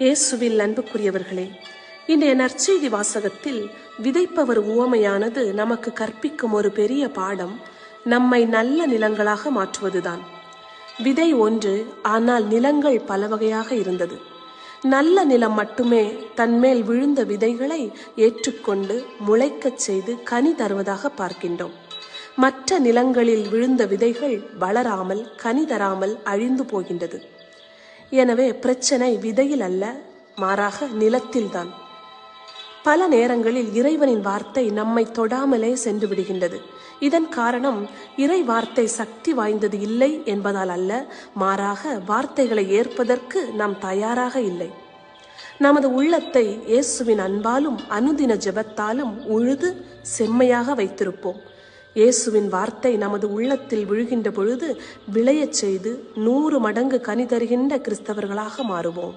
இயேசுவில் அன்புக்குரியவர்களே, இன்றைய நற்செய்தி வாசகத்தில் விதைப்பவர் உவமையானது நமக்கு கற்பிக்கும் ஒரு பெரிய பாடம் நம்மை நல்ல நிலங்களாக மாற்றுவதுதான். விதை ஒன்று, ஆனால் நிலங்கள் பல வகையாக இருந்தது. நல்ல நிலம் மட்டுமே தன்மேல் விழுந்த விதைகளை ஏற்றுக்கொண்டு முளைக்கச் செய்து கனி தருவதாக பார்க்கின்றோம். மற்ற நிலங்களில் விழுந்த விதைகள் வளராமல் கனி தராமல் அழிந்து போகின்றது. எனவே பிரச்சனை விதையில் அல்ல, மாறாக நிலத்தில்தான். பல நேரங்களில் இறைவனின் வார்த்தை நம்மை தொடாமலே சென்று விடுகின்றது. இதன் காரணம் இறை வார்த்தை சக்தி வாய்ந்தது இல்லை என்பதால் அல்ல, மாறாக வார்த்தைகளை ஏற்பதற்கு நாம் தயாராக இல்லை. நமது உள்ளத்தை இயேசுவின் அன்பாலும் அனுதின ஜெபத்தாலும் உழுது செம்மையாக வைத்திருப்போம். இயேசுவின் வார்த்தை நமது உள்ளத்தில் விழுகின்ற பொழுது விளையச் செய்து 100 மடங்கு கனி தருகின்ற கிறிஸ்தவர்களாக மாறுவோம்.